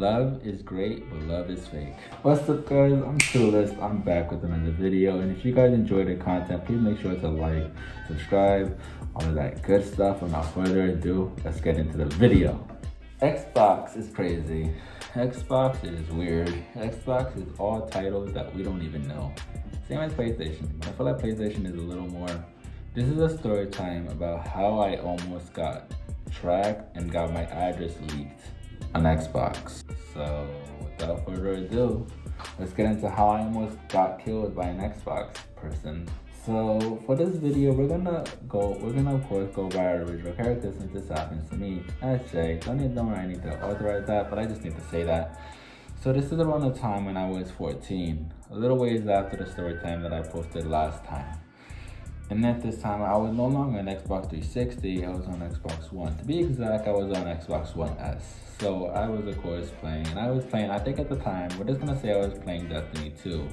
Love is great, but love is fake. What's up, guys? I'm Clueless. I'm back with another video. And if you guys enjoyed the content, please make sure to like, subscribe, all of that good stuff. Without further ado, let's get into the video. Xbox is crazy. Xbox is weird. Xbox is all titles that we don't even know. Same as PlayStation. I feel like PlayStation is a little more. This is a story time about how I almost got tracked and got my address leaked on Xbox. So without further ado, let's get into how I almost got killed by an Xbox person. So for this video, we're gonna of course go by our original character since this happens to me as Jay. Don't know I need to authorize that, but I just need to say that. So this is around the time when I was 14, a little ways after the story time that I posted last time. And at this time, I was no longer on Xbox 360, I was on Xbox One. To be exact, I was on Xbox One S. So I was of course playing, I think at the time, we're just gonna say I was playing Destiny 2.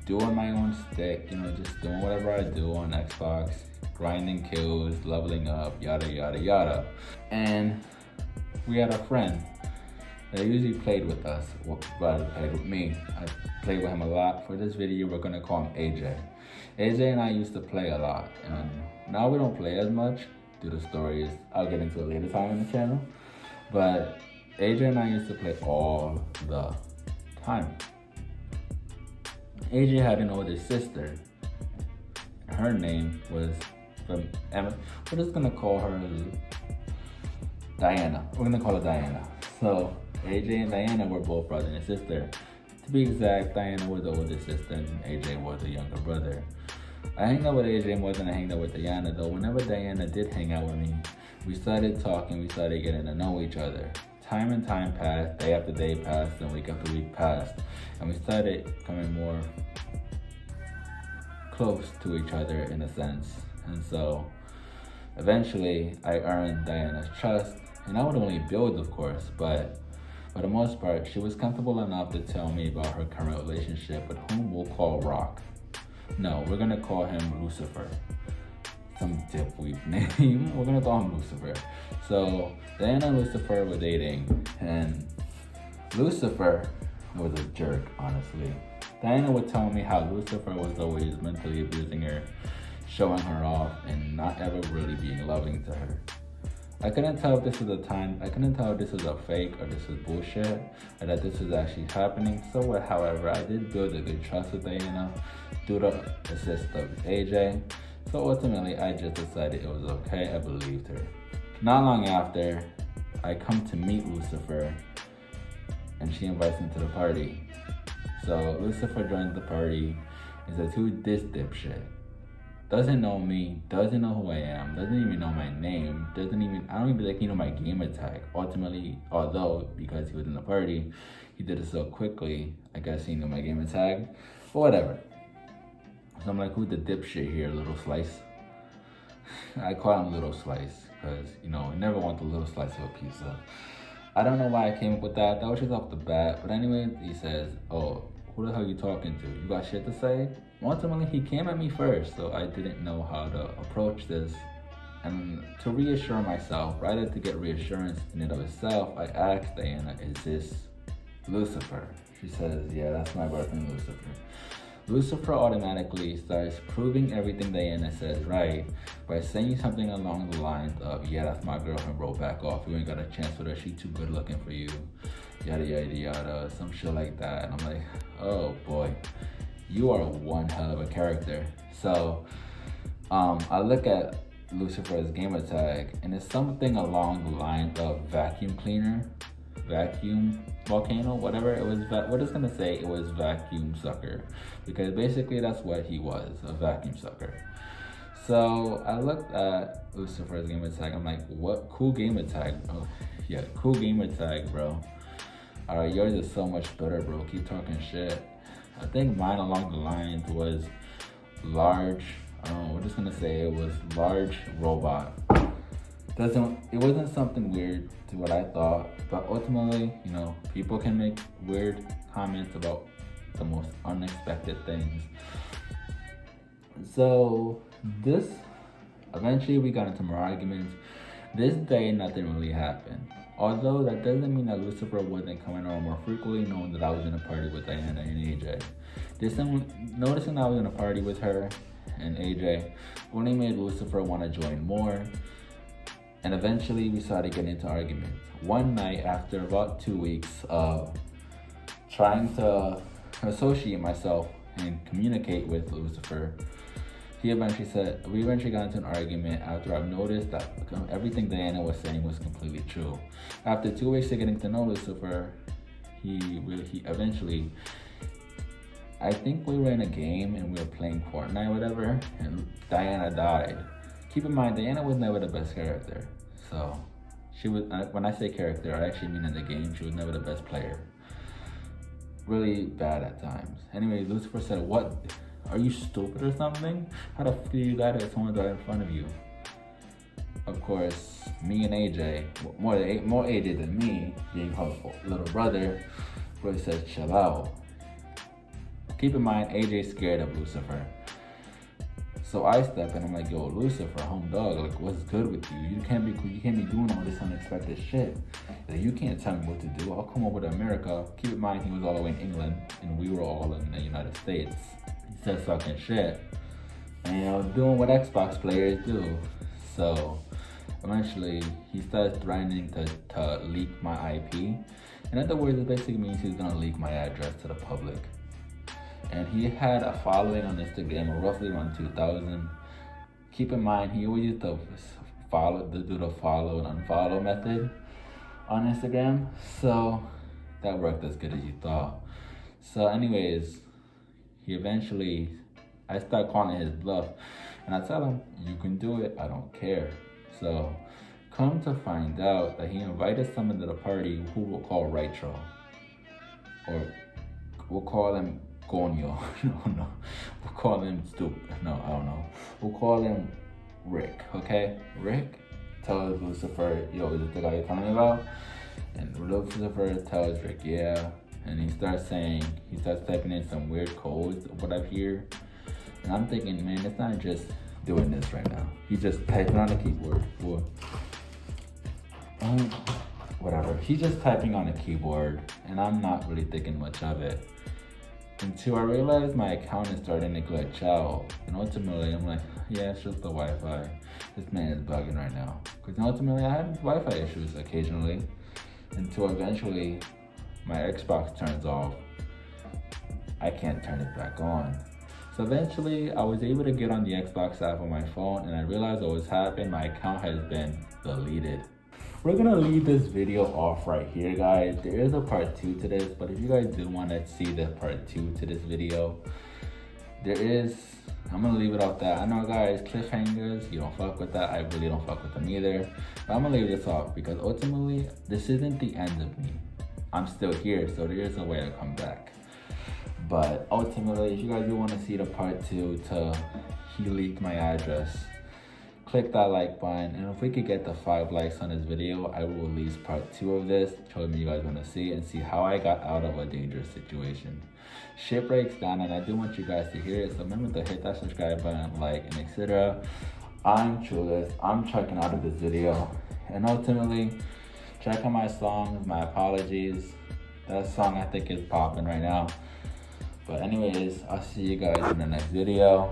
Doing my own stick, just doing whatever I do on Xbox, grinding kills, leveling up, yada, yada, yada. And we had a friend that usually played with us, rather played with me. I played with him a lot. For this video, we're gonna call him AJ. AJ and I used to play a lot, and now we don't play as much due to stories I'll get into a later time in the channel. But AJ and I used to play all the time. AJ had an older sister. Her name was from Emma. We're just gonna call her Diana. We're gonna call her Diana. So AJ and Diana were both brother and sister. To be exact, Diana was the older sister and AJ was the younger brother. I hanged out with AJ more than I hanged out with Diana, though. Whenever Diana did hang out with me, we started talking, we started getting to know each other. Time and time passed, day after day passed, and week after week passed, and we started coming more close to each other in a sense. And so eventually I earned Diana's trust, and I would only build, of course, but for the most part, she was comfortable enough to tell me about her current relationship with whom we'll call Rock. No, we're gonna call him Lucifer. Some dipweed name. We're gonna call him Lucifer. So Diana and Lucifer were dating, and Lucifer was a jerk, honestly. Diana would tell me how Lucifer was always mentally abusing her, showing her off, and not ever really being loving to her. I couldn't tell if this was a fake or this was bullshit, or that this was actually happening. So however, I did build a good trust with Diana due to the assist of AJ. So ultimately, I just decided it was okay. I believed her. Not long after, I come to meet Lucifer, and she invites me to the party. So Lucifer joins the party and says, "Who's this dipshit? Doesn't know me, doesn't know who I am, doesn't even know my name, I don't even think he know my gamer tag." Ultimately, although because he was in the party, he did it so quickly, I guess he knew my gamer tag, but whatever. So I'm like, who's the dipshit here, Little Slice? I call him Little Slice because, you never want the little slice of a pizza. I don't know why I came up with that. That was just off the bat. But anyway, he says, "Oh, who the hell you talking to? You got shit to say?" Ultimately, he came at me first, so I didn't know how to approach this. And to reassure myself, rather to get reassurance in and of itself, I asked Diana, "Is this Lucifer?" She says, "Yeah, that's my boyfriend, Lucifer." Lucifer automatically starts proving everything Diana says right by saying something along the lines of, "Yeah, that's my girlfriend, bro, back off. You ain't got a chance with her. She too good looking for you. Yada, yada, yada," some shit like that. And I'm like, oh boy, you are one hell of a character. So I look at Lucifer's Gamertag, and it's something along the lines of vacuum cleaner, vacuum volcano, whatever it was. We're just gonna say it was vacuum sucker, because basically that's what he was, a vacuum sucker. So I looked at Lucifer's Gamertag. I'm like, what cool Gamertag? Oh yeah, cool Gamertag, bro. Alright, yours is so much better, bro. Keep talking shit. I think mine along the lines was large. We're just gonna say it was large robot. It wasn't something weird to what I thought, but ultimately, people can make weird comments about the most unexpected things. So eventually we got into more arguments. This day, nothing really happened. Although that doesn't mean that Lucifer wasn't coming around more frequently, knowing that I was in a party with Diana and AJ. Noticing that I was in a party with her and AJ only made Lucifer want to join more, and eventually we started getting into arguments. One night, after about 2 weeks of trying to associate myself and communicate with Lucifer, we eventually got into an argument after I've noticed that everything Diana was saying was completely true. After 2 weeks of getting to know Lucifer, he eventually, I think we were in a game and we were playing Fortnite or whatever, and Diana died. Keep in mind, Diana was never the best character. So, she was, when I say character, I actually mean in the game, she was never the best player. Really bad at times. Anyway, Lucifer said, "What? Are you stupid or something? How the fuck do you got it? Someone's right in front of you." Of course, me and AJ, more AJ than me, being her little brother, really says, "Chill out." Keep in mind, AJ's scared of Lucifer. So I step in, I'm like, "Yo, Lucifer, home dog, like, what's good with you? You can't be doing all this unexpected shit. Like, you can't tell me what to do. I'll come over to America." Keep in mind, he was all the way in England, and we were all in the United States. He said sucking shit, and doing what Xbox players do. So eventually, he starts threatening to leak my IP. In other words, it basically means he's gonna leak my address to the public. And he had a following on Instagram of roughly around 2,000. Keep in mind, he always used to do the follow and unfollow method on Instagram. So that worked as good as you thought. So anyways, I start calling his bluff. And I tell him, "You can do it, I don't care." So come to find out that he invited someone to the party who we'll call Rachel. Or we'll call him Conyo. No. We'll call him stupid. No, I don't know. We'll call him Rick, okay? Rick tells Lucifer, "Yo, is this the guy you're telling me about?" And Lucifer tells Rick, "Yeah." And he starts typing in some weird codes of what I hear. And I'm thinking, man, it's not just doing this right now. He's just typing on the keyboard. Whatever. He's just typing on the keyboard, and I'm not really thinking much of it. Until I realized my account is starting to glitch out. And ultimately, I'm like, yeah, it's just the Wi-Fi. This man is bugging right now. Because ultimately, I have Wi-Fi issues occasionally. Until eventually, my Xbox turns off. I can't turn it back on. So eventually, I was able to get on the Xbox app on my phone, and I realized what was happening. My account has been deleted. We're gonna leave this video off right here, guys. There is a part 2 to this, but if you guys do want to see the part 2 to this video, I'm gonna leave it off that. I know, guys, cliffhangers, you don't fuck with that. I really don't fuck with them either. But I'm gonna leave this off because ultimately, this isn't the end of me. I'm still here, so there is a way to come back. But ultimately, if you guys do want to see the part 2 to he leaked my address, click that like button, and if we could get the 5 likes on this video, I will release part 2 of this, showing me you guys want to see and see how I got out of a dangerous situation. Shit breaks down, and I do want you guys to hear it, so remember to hit that subscribe button, like, and etc. I'm Julain. I'm checking out of this video, and ultimately, check out my songs. My apologies. That song I think is popping right now. But anyways, I'll see you guys in the next video.